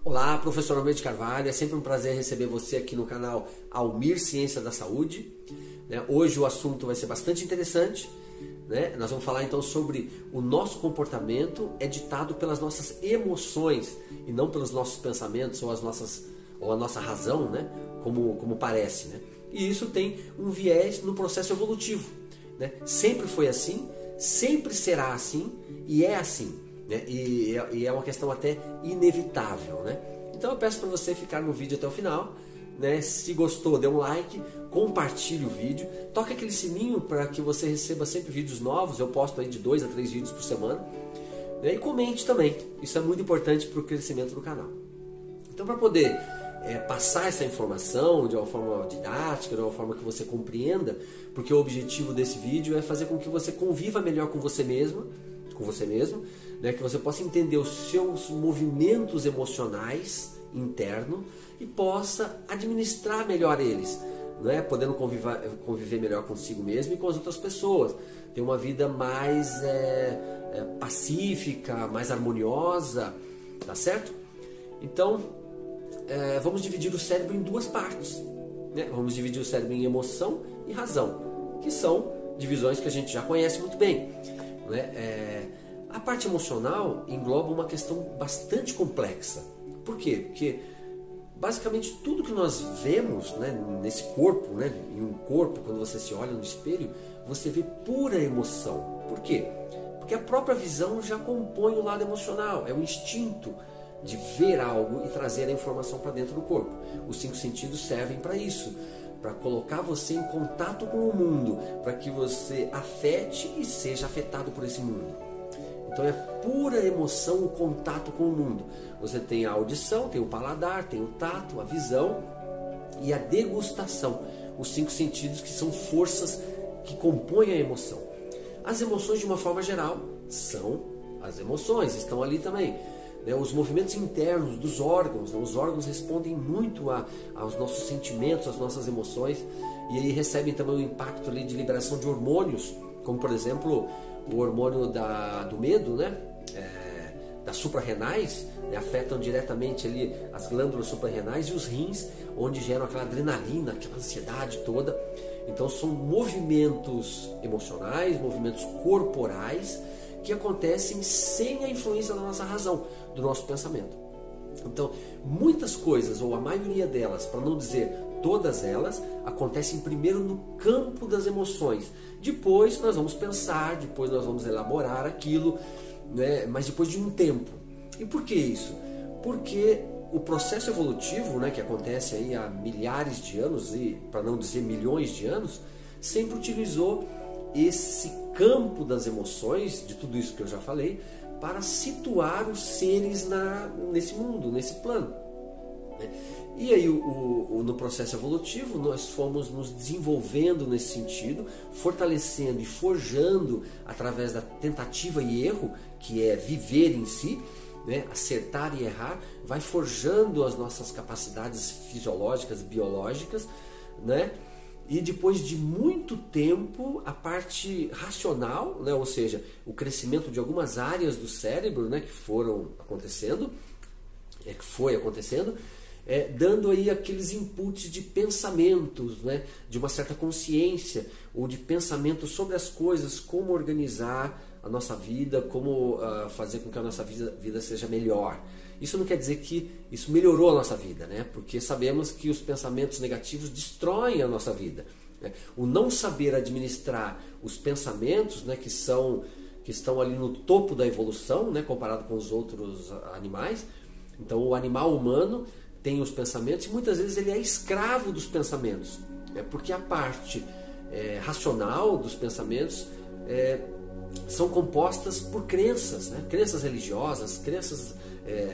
Olá, professor Almir de Carvalho, é sempre um prazer receber você aqui no canal Almir Ciência da Saúde. Hoje o assunto vai ser bastante interessante. Nós vamos falar então sobre o nosso comportamento é ditado pelas nossas emoções e não pelos nossos pensamentos ou a nossa razão, como parece. E isso tem um viés no processo evolutivo. Sempre foi assim, sempre será assim e é assim. E é uma questão até inevitável. Então eu peço para você ficar no vídeo até o final. Se gostou, dê um like, compartilhe o vídeo, toque aquele sininho para que você receba sempre vídeos novos. Eu posto aí de 2 a 3 vídeos por semana. E comente também, isso é muito importante para o crescimento do canal. Então, para poder passar essa informação de uma forma didática, de uma forma que você compreenda, porque o objetivo desse vídeo é fazer com que você conviva melhor com você mesmo, que você possa entender os seus movimentos emocionais internos e possa administrar melhor eles, podendo conviver melhor consigo mesmo e com as outras pessoas, ter uma vida mais pacífica, mais harmoniosa, tá certo? Então, vamos dividir o cérebro em duas partes, Vamos dividir o cérebro em emoção e razão, que são divisões que a gente já conhece muito bem, A parte emocional engloba uma questão bastante complexa. Por quê? Porque basicamente tudo que nós vemos nesse corpo, em um corpo, quando você se olha no espelho, você vê pura emoção. Por quê? Porque a própria visão já compõe o lado emocional, é o instinto de ver algo e trazer a informação para dentro do corpo. Os 5 sentidos servem para isso, para colocar você em contato com o mundo, para que você afete e seja afetado por esse mundo. Então é pura emoção o contato com o mundo. Você tem a audição, tem o paladar, tem o tato, a visão e a degustação. Os 5 sentidos que são forças que compõem a emoção. As emoções, de uma forma geral, são as emoções, estão ali também. Os movimentos internos dos órgãos, os órgãos respondem muito aos nossos sentimentos, às nossas emoções, e aí recebem também o impacto ali de liberação de hormônios, como por exemplo o hormônio do medo, das suprarrenais, afetam diretamente ali as glândulas suprarrenais e os rins, onde geram aquela adrenalina, aquela ansiedade toda. Então são movimentos emocionais, movimentos corporais que acontecem sem a influência da nossa razão, do nosso pensamento. Então, muitas coisas, ou a maioria delas, para não dizer todas elas, acontecem primeiro no campo das emoções. Depois nós vamos pensar, depois nós vamos elaborar aquilo, mas depois de um tempo. E por que isso? Porque o processo evolutivo, que acontece aí há milhares de anos, e para não dizer milhões de anos, sempre utilizou esse campo das emoções, de tudo isso que eu já falei, para situar os seres nesse mundo, nesse plano. E aí no processo evolutivo nós fomos nos desenvolvendo nesse sentido, fortalecendo e forjando através da tentativa e erro, que é viver em si, acertar e errar, vai forjando as nossas capacidades fisiológicas, biológicas, E depois de muito tempo, a parte racional, ou seja, o crescimento de algumas áreas do cérebro, que foi acontecendo, dando aí aqueles inputs de pensamentos, de uma certa consciência, ou de pensamento sobre as coisas, como organizar a nossa vida, como fazer com que a nossa vida seja melhor. Isso não quer dizer que isso melhorou a nossa vida, porque sabemos que os pensamentos negativos destroem a nossa vida. O não saber administrar os pensamentos, que estão ali no topo da evolução, comparado com os outros animais. Então o animal humano tem os pensamentos e muitas vezes ele é escravo dos pensamentos, porque a parte racional dos pensamentos são compostas por crenças, crenças religiosas, crenças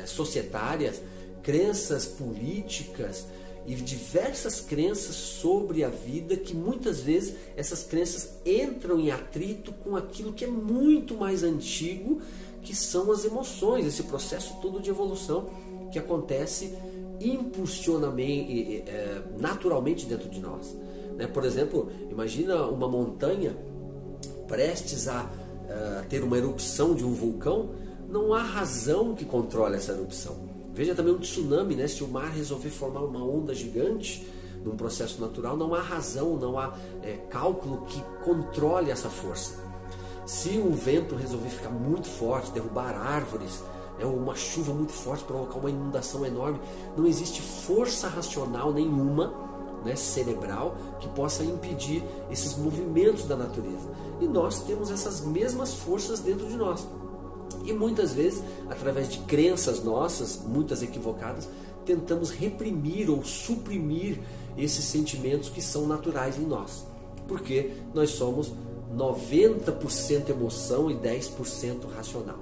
societárias, crenças políticas e diversas crenças sobre a vida, que muitas vezes essas crenças entram em atrito com aquilo que é muito mais antigo, que são as emoções, esse processo todo de evolução que acontece impulsionamente, naturalmente dentro de nós. Por exemplo, imagina uma montanha prestes a ter uma erupção de um vulcão. Não há razão que controle essa erupção. Veja também um tsunami, né? Se o mar resolver formar uma onda gigante num processo natural, não há razão, não há cálculo que controle essa força. Se o vento resolver ficar muito forte, derrubar árvores, uma chuva muito forte, provocar uma inundação enorme, não existe força racional nenhuma, né, cerebral, que possa impedir esses movimentos da natureza. E nós temos essas mesmas forças dentro de nós. E muitas vezes, através de crenças nossas, muitas equivocadas, tentamos reprimir ou suprimir esses sentimentos que são naturais em nós. Porque nós somos 90% emoção e 10% racional.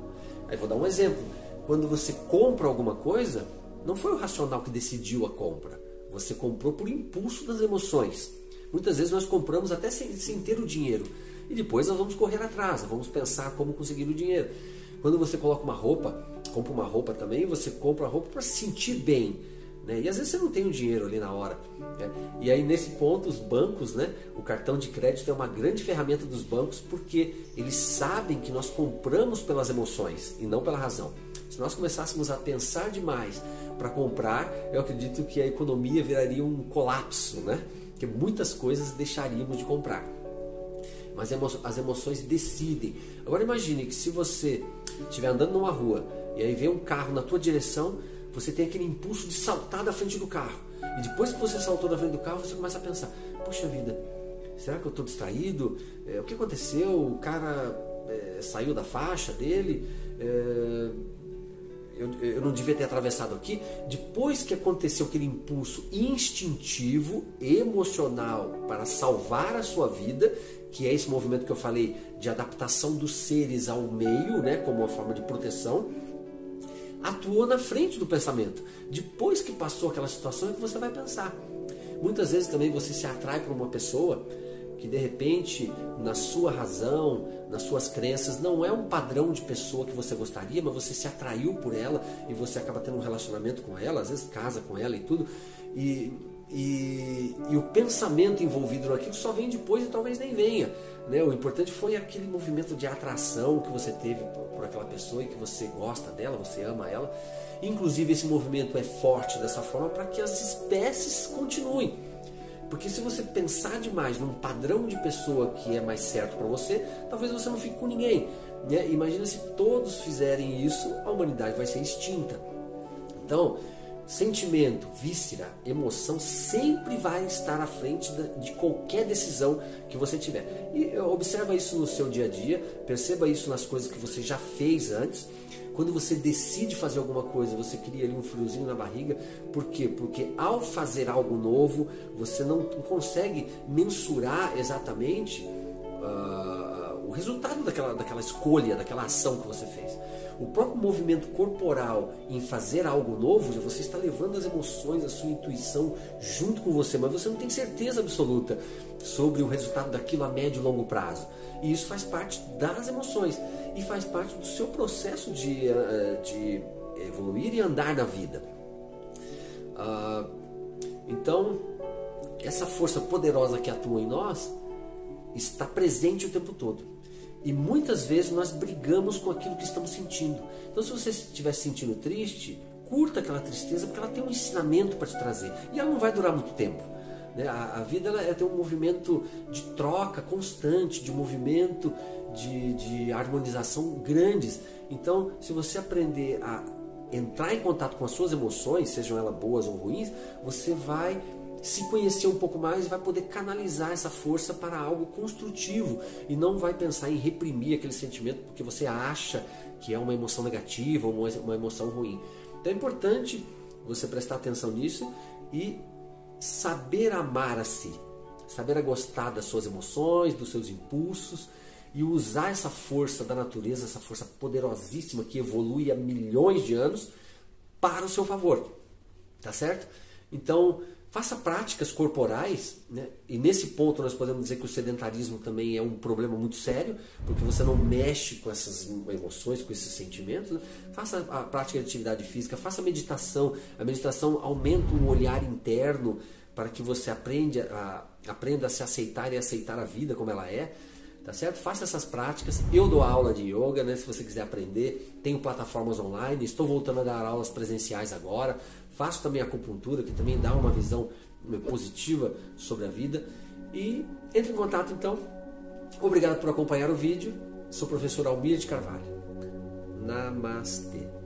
Aí vou dar um exemplo. Quando você compra alguma coisa, não foi o racional que decidiu a compra. Você comprou por impulso das emoções. Muitas vezes nós compramos até sem ter o dinheiro. E depois nós vamos correr atrás, vamos pensar como conseguir o dinheiro. Quando você coloca uma roupa, compra uma roupa também, você compra a roupa para se sentir bem, né? E às vezes você não tem o dinheiro ali na hora, né? E aí nesse ponto os bancos, né? O cartão de crédito é uma grande ferramenta dos bancos, porque eles sabem que nós compramos pelas emoções e não pela razão. Se nós começássemos a pensar demais para comprar, eu acredito que a economia viraria um colapso, né? Porque muitas coisas deixaríamos de comprar. Mas as emoções decidem. Agora imagine que se você estiver andando numa rua e aí vem um carro na tua direção, você tem aquele impulso de saltar da frente do carro. E depois que você saltou da frente do carro, você começa a pensar: poxa vida, será que eu estou distraído? O que aconteceu? O cara saiu da faixa dele? Eu não devia ter atravessado aqui. Depois que aconteceu aquele impulso instintivo, emocional para salvar a sua vida, que é esse movimento que eu falei de adaptação dos seres ao meio, né, como uma forma de proteção, atuou na frente do pensamento. Depois que passou aquela situação é que você vai pensar. Muitas vezes também você se atrai por uma pessoa que de repente, na sua razão, nas suas crenças, não é um padrão de pessoa que você gostaria, mas você se atraiu por ela e você acaba tendo um relacionamento com ela, às vezes casa com ela e tudo, e o pensamento envolvido naquilo só vem depois e talvez nem venha, né? O importante foi aquele movimento de atração que você teve por aquela pessoa e que você gosta dela, você ama ela. Inclusive esse movimento é forte dessa forma para que as espécies continuem. Porque se você pensar demais num padrão de pessoa que é mais certo para você, talvez você não fique com ninguém, né? Imagina se todos fizerem isso, a humanidade vai ser extinta. Então, sentimento, víscera, emoção sempre vai estar à frente de qualquer decisão que você tiver. E observa isso no seu dia a dia, perceba isso nas coisas que você já fez antes. Quando você decide fazer alguma coisa, você cria ali um friozinho na barriga. Por quê? Porque ao fazer algo novo, você não consegue mensurar exatamente o resultado daquela escolha, daquela ação que você fez. O próprio movimento corporal em fazer algo novo, você está levando as emoções, a sua intuição junto com você, mas você não tem certeza absoluta sobre o resultado daquilo a médio e longo prazo. E isso faz parte das emoções e faz parte do seu processo de evoluir e andar na vida. Então, essa força poderosa que atua em nós está presente o tempo todo. E muitas vezes nós brigamos com aquilo que estamos sentindo. Então, se você estiver se sentindo triste, curta aquela tristeza, porque ela tem um ensinamento para te trazer. E ela não vai durar muito tempo, né? A vida ela tem um movimento de troca constante, de movimento de harmonização grandes. Então, se você aprender a entrar em contato com as suas emoções, sejam elas boas ou ruins, você vai se conhecer um pouco mais e vai poder canalizar essa força para algo construtivo e não vai pensar em reprimir aquele sentimento porque você acha que é uma emoção negativa ou uma emoção ruim. Então é importante você prestar atenção nisso e saber amar a si, saber gostar das suas emoções, dos seus impulsos e usar essa força da natureza, essa força poderosíssima que evolui há milhões de anos para o seu favor, tá certo? Então, faça práticas corporais, né? E nesse ponto nós podemos dizer que o sedentarismo também é um problema muito sério, porque você não mexe com essas emoções, com esses sentimentos, né? Faça a prática de atividade física, faça a meditação. A meditação aumenta o olhar interno para que você aprenda a se aceitar e aceitar a vida como ela é. tá certo? Faça essas práticas. Eu dou aula de yoga, né? Se você quiser aprender, tenho plataformas online, estou voltando a dar aulas presenciais agora. Faço também acupuntura, que também dá uma visão positiva sobre a vida. E entre em contato então. Obrigado por acompanhar o vídeo. Sou o professor Almir de Carvalho. Namastê.